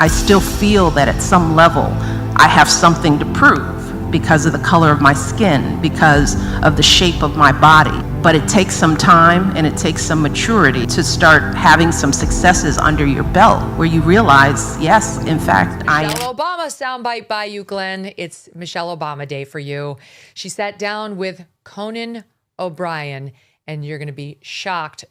I still feel that at some level I have something to prove because of the color of my skin, because of the shape of my body. But it takes some time and it takes some maturity to start having some successes under your belt where you realize, yes, in fact, Michelle Obama soundbite by you, Glenn. It's Michelle Obama Day for you. She sat down with Conan O'Brien, and you're going to be shocked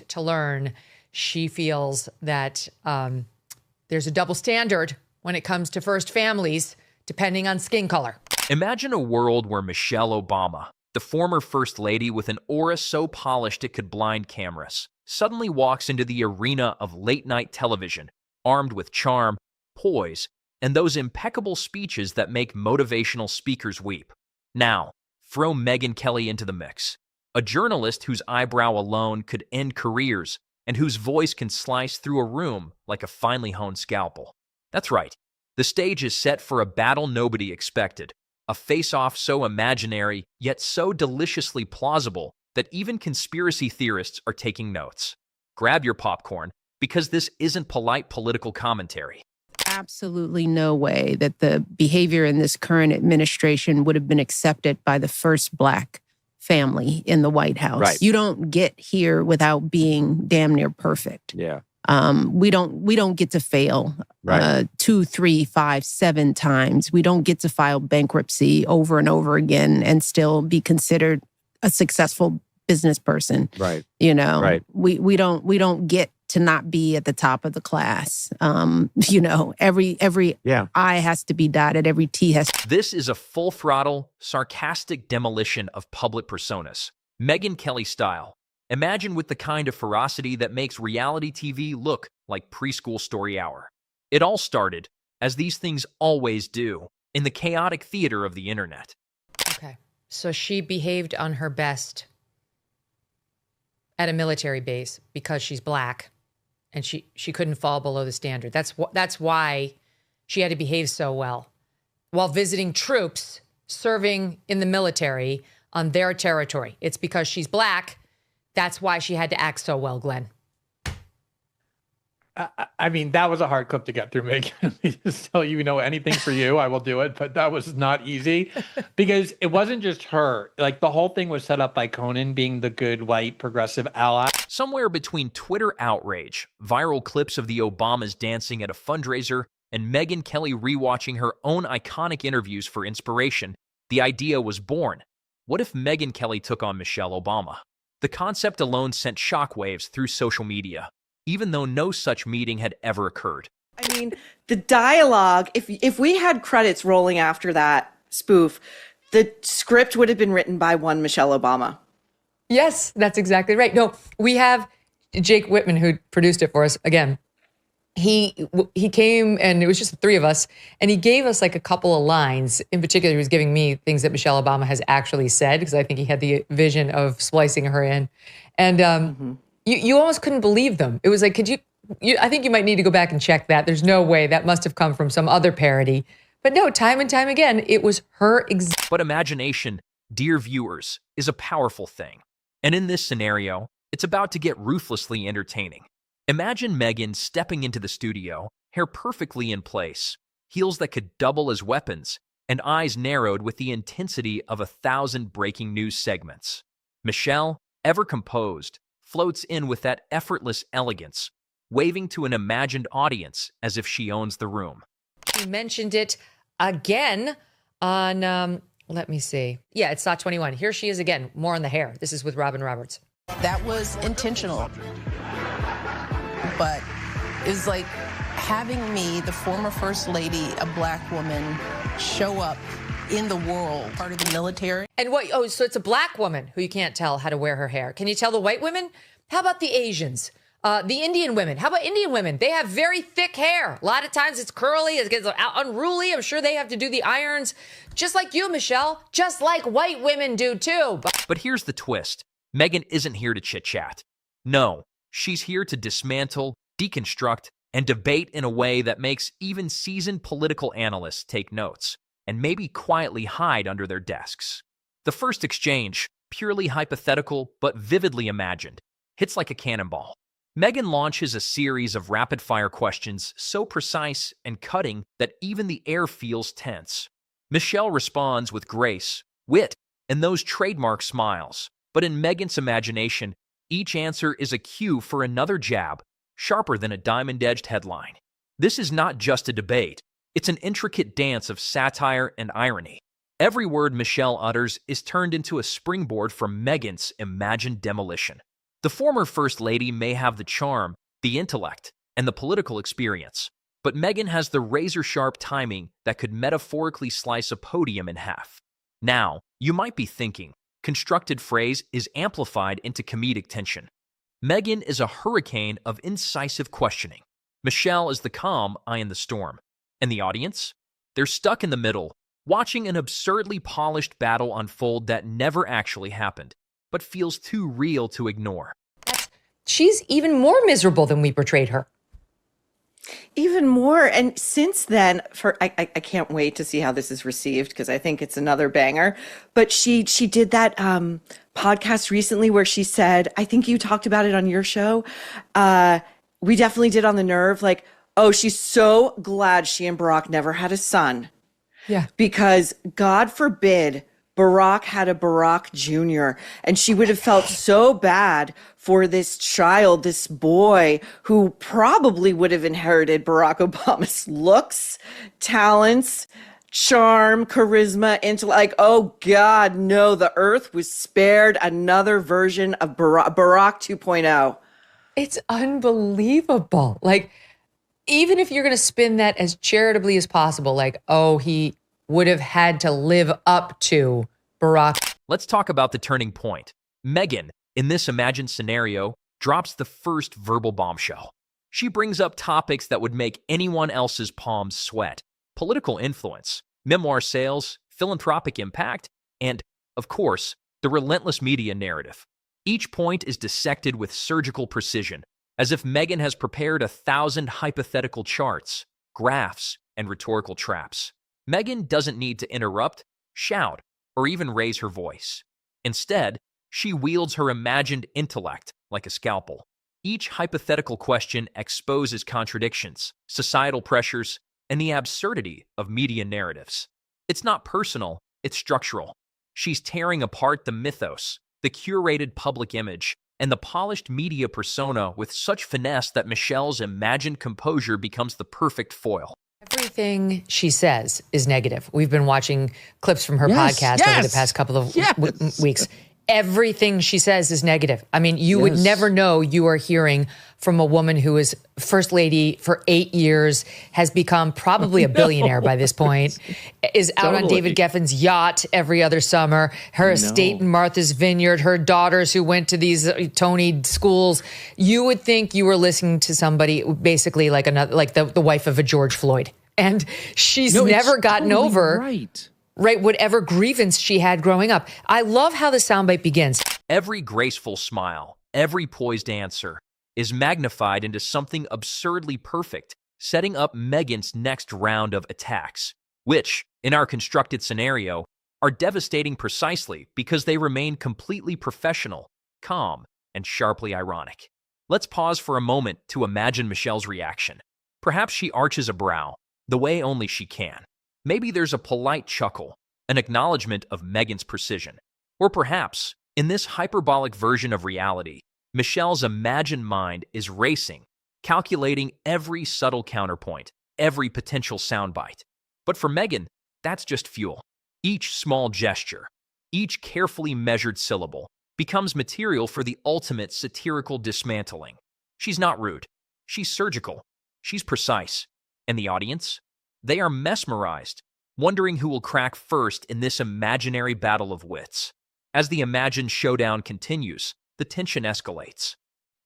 to learn she feels that there's a double standard when it comes to first families, depending on skin color. Imagine a world where Michelle Obama, the former First Lady with an aura so polished it could blind cameras, suddenly walks into the arena of late-night television, armed with charm, poise, and those impeccable speeches that make motivational speakers weep. Now, throw Megyn Kelly into the mix, a journalist whose eyebrow alone could end careers and whose voice can slice through a room like a finely honed scalpel. That's right. The stage is set for a battle nobody expected, a face-off so imaginary, yet so deliciously plausible that even conspiracy theorists are taking notes. Grab your popcorn, because this isn't polite political commentary. Absolutely no way that the behavior in this current administration would have been accepted by the first Black family in the White House. Right. You don't get here without being damn near perfect. Yeah. We don't get to fail 2, 3, 5, 7 times. We don't get to file bankruptcy over and over again and still be considered a successful business person. Right. You know, Right. We don't get to not be at the top of the class. You know, every I has to be dotted, every T has. This is a full-throttle, sarcastic demolition of public personas, Megyn Kelly style. Imagine with the kind of ferocity that makes reality TV look like preschool story hour. It all started, as these things always do, in the chaotic theater of the internet. Okay, so she behaved on her best at a military base because she's Black, and she couldn't fall below the standard. That's why she had to behave so well while visiting troops serving in the military on their territory. It's because she's Black. That's why she had to act so well, Glenn. I mean, that was a hard clip to get through, Megyn. Let me just tell you, anything for you, I will do it. But that was not easy because it wasn't just her. Like, the whole thing was set up by Conan being the good, white, progressive ally. Somewhere between Twitter outrage, viral clips of the Obamas dancing at a fundraiser, and Megyn Kelly rewatching her own iconic interviews for inspiration, the idea was born. What if Megyn Kelly took on Michelle Obama? The concept alone sent shockwaves through social media, even though no such meeting had ever occurred. I mean, the dialogue, if we had credits rolling after that spoof, the script would have been written by one Michelle Obama. Yes, that's exactly right. No, we have Jake Whitman, who produced it for us. Again, he came, and it was just the three of us, and he gave us like a couple of lines. In particular, he was giving me things that Michelle Obama has actually said, because I think he had the vision of splicing her in. And you almost couldn't believe them. It was like, I think you might need to go back and check that. There's no way that must have come from some other parody. But no, time and time again, it was her. But imagination, dear viewers, is a powerful thing. And in this scenario, it's about to get ruthlessly entertaining. Imagine Megyn stepping into the studio, hair perfectly in place, heels that could double as weapons, and eyes narrowed with the intensity of 1,000 breaking news segments. Michelle, ever composed, floats in with that effortless elegance, waving to an imagined audience as if she owns the room. She mentioned it again on, let me see. Yeah, it's SOT 21. Here she is again, more on the hair. This is with Robin Roberts. That was intentional. But it was like having me, the former First Lady, a Black woman, show up in the world, part of the military. And what? Oh, so it's a Black woman who you can't tell how to wear her hair. Can you tell the white women? How about the Asians? The Indian women. How about Indian women? They have very thick hair. A lot of times it's curly, it gets unruly. I'm sure they have to do the irons just like you, Michelle, just like white women do too. But here's the twist. Megyn isn't here to chit-chat. No, she's here to dismantle, deconstruct, and debate in a way that makes even seasoned political analysts take notes and maybe quietly hide under their desks. The first exchange, purely hypothetical but vividly imagined, hits like a cannonball. Megyn launches a series of rapid-fire questions so precise and cutting that even the air feels tense. Michelle responds with grace, wit, and those trademark smiles. But in Megyn's imagination, each answer is a cue for another jab, sharper than a diamond-edged headline. This is not just a debate. It's an intricate dance of satire and irony. Every word Michelle utters is turned into a springboard for Megyn's imagined demolition. The former First Lady may have the charm, the intellect, and the political experience, but Megyn has the razor-sharp timing that could metaphorically slice a podium in half. Now, you might be thinking, constructed phrase is amplified into comedic tension. Megyn is a hurricane of incisive questioning. Michelle is the calm eye in the storm. And the audience? They're stuck in the middle, watching an absurdly polished battle unfold that never actually happened, but feels too real to ignore. She's even more miserable than we portrayed her. Even more. And since then, I can't wait to see how this is received because I think it's another banger. But she did that podcast recently where she said, I think you talked about it on your show. We definitely did on The Nerve. Like, oh, she's so glad she and Barack never had a son. Yeah. Because God forbid Barack had a Barack Jr. And she would have felt so bad for this child, this boy, who probably would have inherited Barack Obama's looks, talents, charm, charisma, intellect. Like, oh God, no, the earth was spared another version of Barack 2.0. It's unbelievable. Like, even if you're going to spin that as charitably as possible, like, oh, he would have had to live up to Barack. Let's talk about the turning point. Megyn, in this imagined scenario, drops the first verbal bombshell. She brings up topics that would make anyone else's palms sweat. Political influence, memoir sales, philanthropic impact, and, of course, the relentless media narrative. Each point is dissected with surgical precision, as if Megyn has prepared 1,000 hypothetical charts, graphs, and rhetorical traps. Megyn doesn't need to interrupt, shout, or even raise her voice. Instead, she wields her imagined intellect like a scalpel. Each hypothetical question exposes contradictions, societal pressures, and the absurdity of media narratives. It's not personal, it's structural. She's tearing apart the mythos, the curated public image, and the polished media persona with such finesse that Michelle's imagined composure becomes the perfect foil. Everything she says is negative. We've been watching clips from her Yes, podcast over the yes, past couple of yes. weeks. Everything she says is negative. I mean, you would never know you are hearing from a woman who is First Lady for 8 years, has become probably a billionaire by this point, is out on Totally. David Geffen's yacht every other summer, her estate in Martha's Vineyard, her daughters who went to these Tony schools. You would think you were listening to somebody basically like another, like the wife of a George Floyd. And she's never gotten totally over right. whatever grievance she had growing up. I love how the soundbite begins. Every graceful smile, every poised answer is magnified into something absurdly perfect, setting up Megyn's next round of attacks, which, in our constructed scenario, are devastating precisely because they remain completely professional, calm, and sharply ironic. Let's pause for a moment to imagine Michelle's reaction. Perhaps she arches a brow, the way only she can. Maybe there's a polite chuckle, an acknowledgement of Megyn's precision. Or perhaps, in this hyperbolic version of reality, Michelle's imagined mind is racing, calculating every subtle counterpoint, every potential soundbite. But for Megyn, that's just fuel. Each small gesture, each carefully measured syllable, becomes material for the ultimate satirical dismantling. She's not rude. She's surgical. She's precise. And the audience? They are mesmerized, wondering who will crack first in this imaginary battle of wits. As the imagined showdown continues, the tension escalates.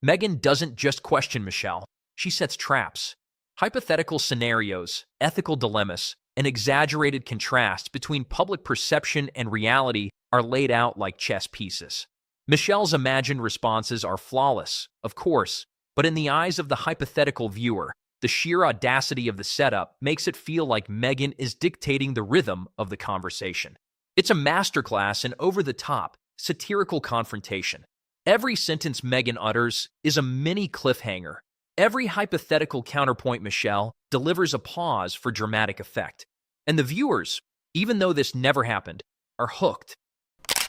Megyn doesn't just question Michelle, she sets traps. Hypothetical scenarios, ethical dilemmas, and exaggerated contrast between public perception and reality are laid out like chess pieces. Michelle's imagined responses are flawless, of course, but in the eyes of the hypothetical viewer, the sheer audacity of the setup makes it feel like Megyn is dictating the rhythm of the conversation. It's a masterclass in over-the-top, satirical confrontation. Every sentence Megyn utters is a mini cliffhanger. Every hypothetical counterpoint Michelle delivers a pause for dramatic effect. And the viewers, even though this never happened, are hooked.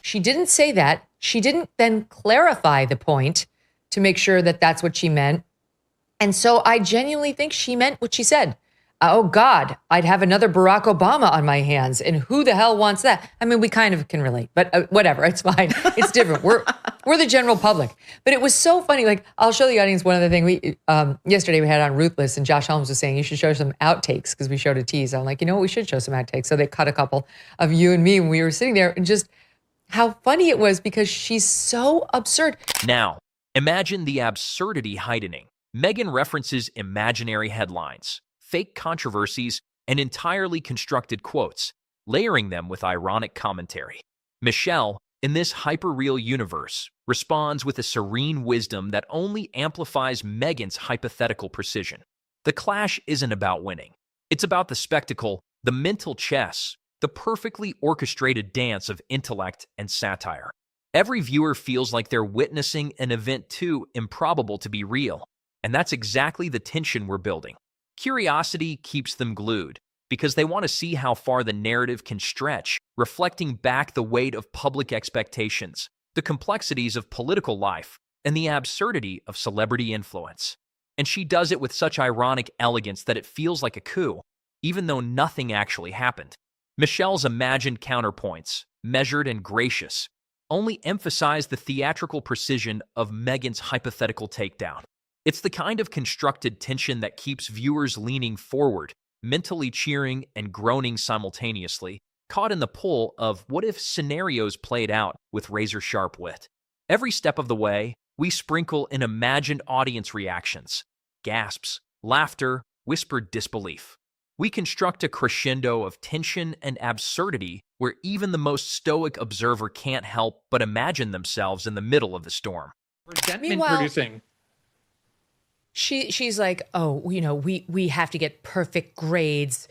She didn't say that. She didn't then clarify the point to make sure that that's what she meant. And so I genuinely think she meant what she said. Oh God, I'd have another Barack Obama on my hands. And who the hell wants that? I mean, we kind of can relate, but whatever, it's fine. It's different. We're the general public. But it was so funny. Like, I'll show the audience one other thing. We yesterday we had on Ruthless, and Josh Holmes was saying you should show some outtakes because we showed a tease. I'm like, you know what, we should show some outtakes. So they cut a couple of you and me when we were sitting there, and just how funny it was because she's so absurd. Now, imagine the absurdity heightening. Megyn references imaginary headlines, fake controversies, and entirely constructed quotes, layering them with ironic commentary. Michelle, in this hyper-real universe, responds with a serene wisdom that only amplifies Megyn's hypothetical precision. The clash isn't about winning. It's about the spectacle, the mental chess, the perfectly orchestrated dance of intellect and satire. Every viewer feels like they're witnessing an event too improbable to be real. And that's exactly the tension we're building. Curiosity keeps them glued because they want to see how far the narrative can stretch, reflecting back the weight of public expectations, the complexities of political life, and the absurdity of celebrity influence. And she does it with such ironic elegance that it feels like a coup, even though nothing actually happened. Michelle's imagined counterpoints, measured and gracious, only emphasize the theatrical precision of Megyn's hypothetical takedown. It's the kind of constructed tension that keeps viewers leaning forward, mentally cheering and groaning simultaneously, caught in the pull of what if scenarios played out with razor-sharp wit. Every step of the way, we sprinkle in imagined audience reactions, gasps, laughter, whispered disbelief. We construct a crescendo of tension and absurdity where even the most stoic observer can't help but imagine themselves in the middle of the storm. Resentment Meanwhile, producing. She's like, oh, you know, we have to get perfect grades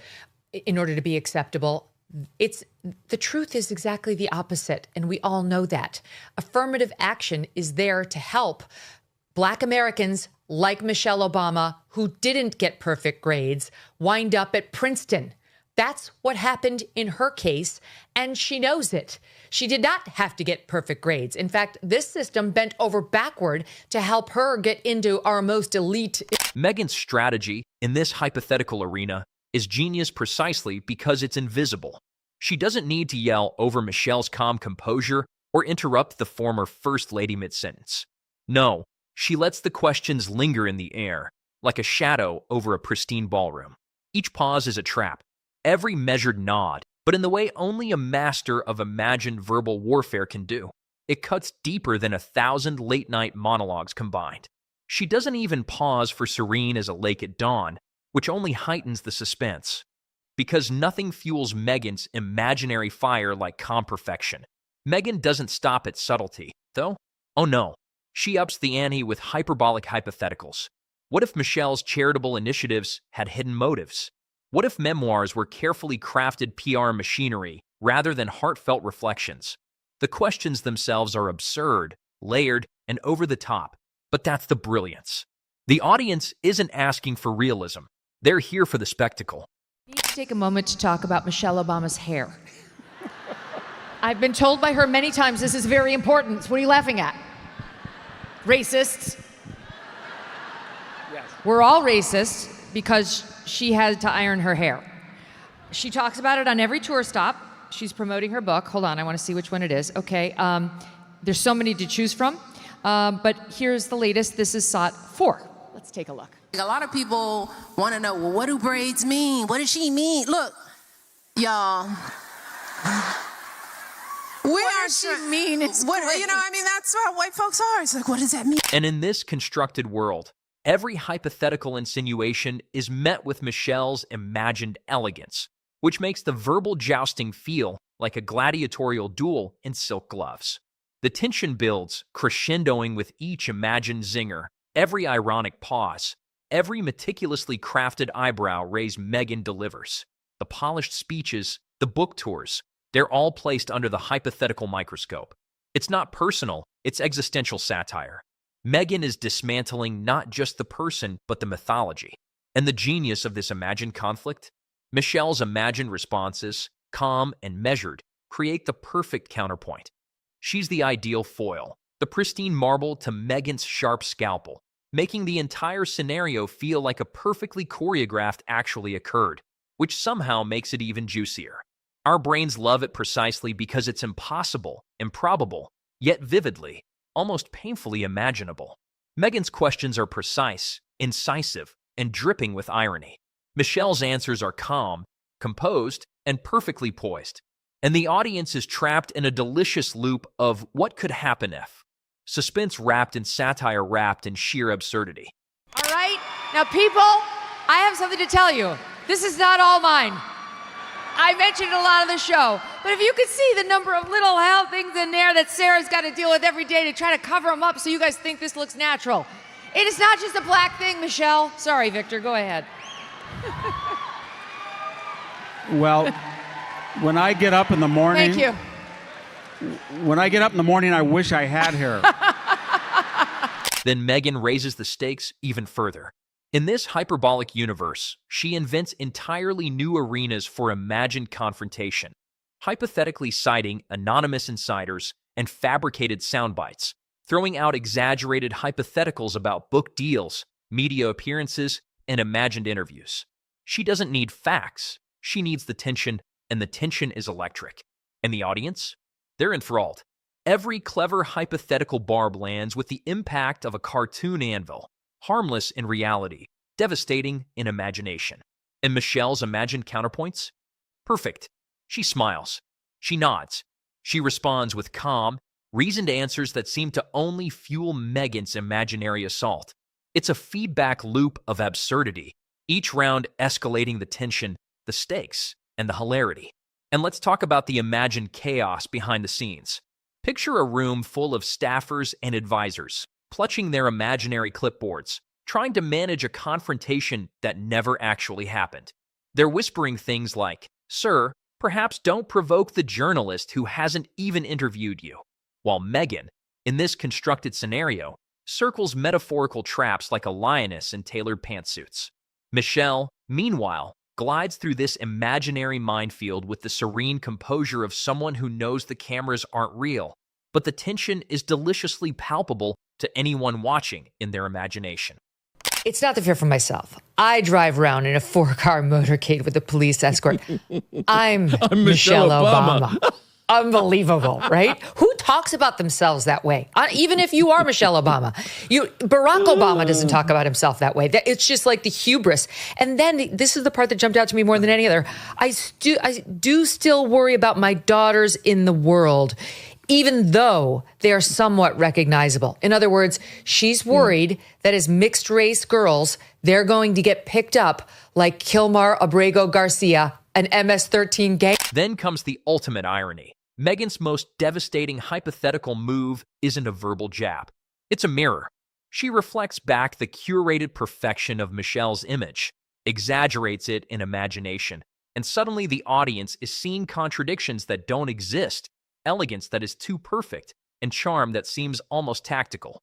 in order to be acceptable. The truth is exactly the opposite, and we all know that. Affirmative action is there to help Black Americans like Michelle Obama, who didn't get perfect grades, wind up at Princeton. That's what happened in her case, and she knows it. She did not have to get perfect grades. In fact, this system bent over backward to help her get into our most elite. Megyn's strategy in this hypothetical arena is genius precisely because it's invisible. She doesn't need to yell over Michelle's calm composure or interrupt the former First Lady mid-sentence. No, she lets the questions linger in the air, like a shadow over a pristine ballroom. Each pause is a trap. Every measured nod, but in the way only a master of imagined verbal warfare can do. It cuts deeper than 1,000 late-night monologues combined. She doesn't even pause for serene as a lake at dawn, which only heightens the suspense. Because nothing fuels Megyn's imaginary fire like calm perfection. Megyn doesn't stop at subtlety, though. Oh no, she ups the ante with hyperbolic hypotheticals. What if Michelle's charitable initiatives had hidden motives? What if memoirs were carefully crafted PR machinery rather than heartfelt reflections? The questions themselves are absurd, layered, and over the top, but that's the brilliance. The audience isn't asking for realism. They're here for the spectacle. I need to take a moment to talk about Michelle Obama's hair. I've been told by her many times this is very important. What are you laughing at? Racists. Yes. We're all racist because she had to iron her hair. She talks about it on every tour stop. She's promoting her book. Hold on, I want to see which one it is. Okay, there's so many to choose from, but here's the latest. This is SOT 4. Let's take a look. A lot of people want to know, well, what do braids mean? What does she mean? Look, y'all. What does she mean? What, you know, I mean, that's how white folks are. It's like, what does that mean? And in this constructed world, every hypothetical insinuation is met with Michelle's imagined elegance, which makes the verbal jousting feel like a gladiatorial duel in silk gloves. The tension builds, crescendoing with each imagined zinger, every ironic pause, every meticulously crafted eyebrow raise Megyn delivers. The polished speeches, the book tours, they're all placed under the hypothetical microscope. It's not personal, It's existential satire. Megyn is dismantling not just the person, but the mythology. And the genius of this imagined conflict? Michelle's imagined responses, calm and measured, create the perfect counterpoint. She's the ideal foil, the pristine marble to Megyn's sharp scalpel, making the entire scenario feel like a perfectly choreographed actually occurred, which somehow makes it even juicier. Our brains love it precisely because it's impossible, improbable, yet vividly, almost painfully imaginable. Megyn's questions are precise, incisive, and dripping with irony. Michelle's answers are calm, composed, and perfectly poised. And the audience is trapped in a delicious loop of what could happen if. Suspense wrapped in satire wrapped in sheer absurdity. All right? Now, people, I have something to tell you. This is not all mine. I mentioned a lot of the show, but if you could see the number of little hell things in there that Sarah's got to deal with every day to try to cover them up so you guys think this looks natural. It is not just a black thing, Michelle. Sorry, Victor, go ahead. Well, when I get up in the morning... Thank you. When I get up in the morning, I wish I had hair. Then Megyn raises the stakes even further. In this hyperbolic universe, she invents entirely new arenas for imagined confrontation, hypothetically citing anonymous insiders and fabricated sound bites, throwing out exaggerated hypotheticals about book deals, media appearances, and imagined interviews. She doesn't need facts. She needs the tension, and the tension is electric. And the audience? They're enthralled. Every clever hypothetical barb lands with the impact of a cartoon anvil, harmless in reality, devastating in imagination. And Michelle's imagined counterpoints? Perfect. She smiles. She nods. She responds with calm, reasoned answers that seem to only fuel Megyn's imaginary assault. It's a feedback loop of absurdity, each round escalating the tension, the stakes, and the hilarity. And let's talk about the imagined chaos behind the scenes. Picture a room full of staffers and advisors, clutching their imaginary clipboards, trying to manage a confrontation that never actually happened. They're whispering things like, "Sir, perhaps don't provoke the journalist who hasn't even interviewed you." While Megyn, in this constructed scenario, circles metaphorical traps like a lioness in tailored pantsuits. Michelle, meanwhile, glides through this imaginary minefield with the serene composure of someone who knows the cameras aren't real, but the tension is deliciously palpable to anyone watching in their imagination. It's not the fear for myself. I drive around in a 4-car motorcade with a police escort. I'm Michelle Obama. Unbelievable, right? Who talks about themselves that way? Even if you are Michelle Obama, Barack Obama doesn't talk about himself that way. It's just like the hubris. And then this is the part that jumped out to me more than any other. I do still worry about my daughters in the world, even though they are somewhat recognizable. In other words, she's worried that as mixed race girls, they're going to get picked up like Kilmar Abrego Garcia, an MS-13 gang. Then comes the ultimate irony. Megyn's most devastating hypothetical move isn't a verbal jab. It's a mirror. She reflects back the curated perfection of Michelle's image, exaggerates it in imagination, and suddenly the audience is seeing contradictions that don't exist, elegance that is too perfect, and charm that seems almost tactical.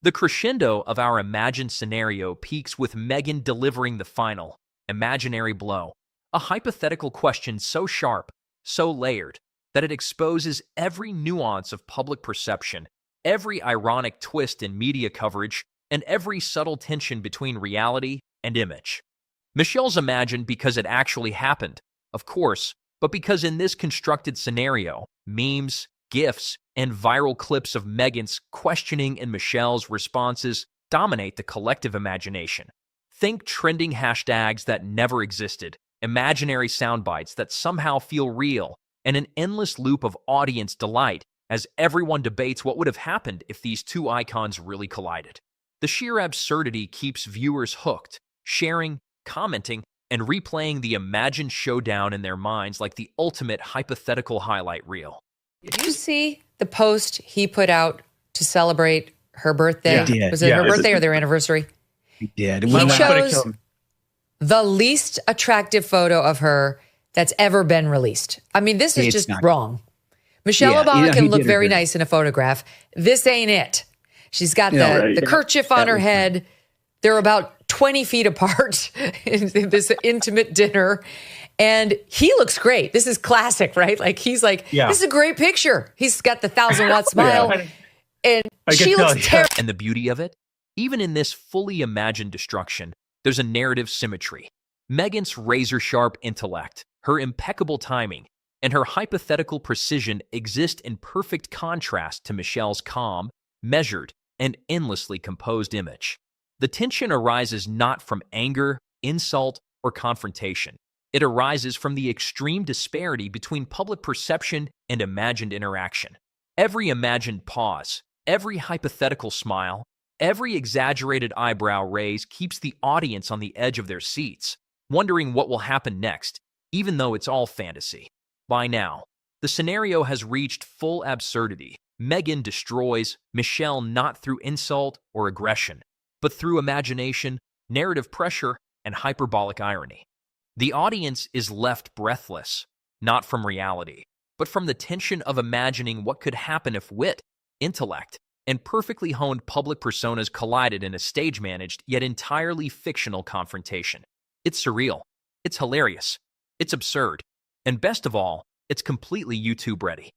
The crescendo of our imagined scenario peaks with Megyn delivering the final, imaginary blow, a hypothetical question so sharp, so layered, that it exposes every nuance of public perception, every ironic twist in media coverage, and every subtle tension between reality and image. Michelle's imagined because it actually happened, of course, but because in this constructed scenario, memes, GIFs, and viral clips of Megyn's questioning and Michelle's responses dominate the collective imagination. Think trending hashtags that never existed, imaginary sound bites that somehow feel real, and an endless loop of audience delight as everyone debates what would have happened if these two icons really collided. The sheer absurdity keeps viewers hooked, sharing, commenting, and replaying the imagined showdown in their minds like the ultimate hypothetical highlight reel. Did you see the post he put out to celebrate her birthday? Yeah. Was it her birthday or their anniversary? He did. He chose the least attractive photo of her that's ever been released. I mean, this is just wrong. Michelle Yeah, Obama he can look did a very great- nice in a photograph. This ain't it. She's got Yeah, right. the kerchief on That her was- head. They're about 20 feet apart in this intimate dinner. And he looks great. This is classic, right? Like, he's like, Yeah. this is a great picture. He's got the 1,000-watt smile. And I can she tell, looks yeah. terrible. And the beauty of it? Even in this fully imagined destruction, there's a narrative symmetry. Megyn's razor-sharp intellect, her impeccable timing, and her hypothetical precision exist in perfect contrast to Michelle's calm, measured, and endlessly composed image. The tension arises not from anger, insult, or confrontation. It arises from the extreme disparity between public perception and imagined interaction. Every imagined pause, every hypothetical smile, every exaggerated eyebrow raise keeps the audience on the edge of their seats, wondering what will happen next, even though it's all fantasy. By now, the scenario has reached full absurdity. Megyn destroys Michelle not through insult or aggression, but through imagination, narrative pressure, and hyperbolic irony. The audience is left breathless, not from reality, but from the tension of imagining what could happen if wit, intellect, and perfectly honed public personas collided in a stage-managed yet entirely fictional confrontation. It's surreal, it's hilarious, it's absurd, and best of all, it's completely YouTube-ready.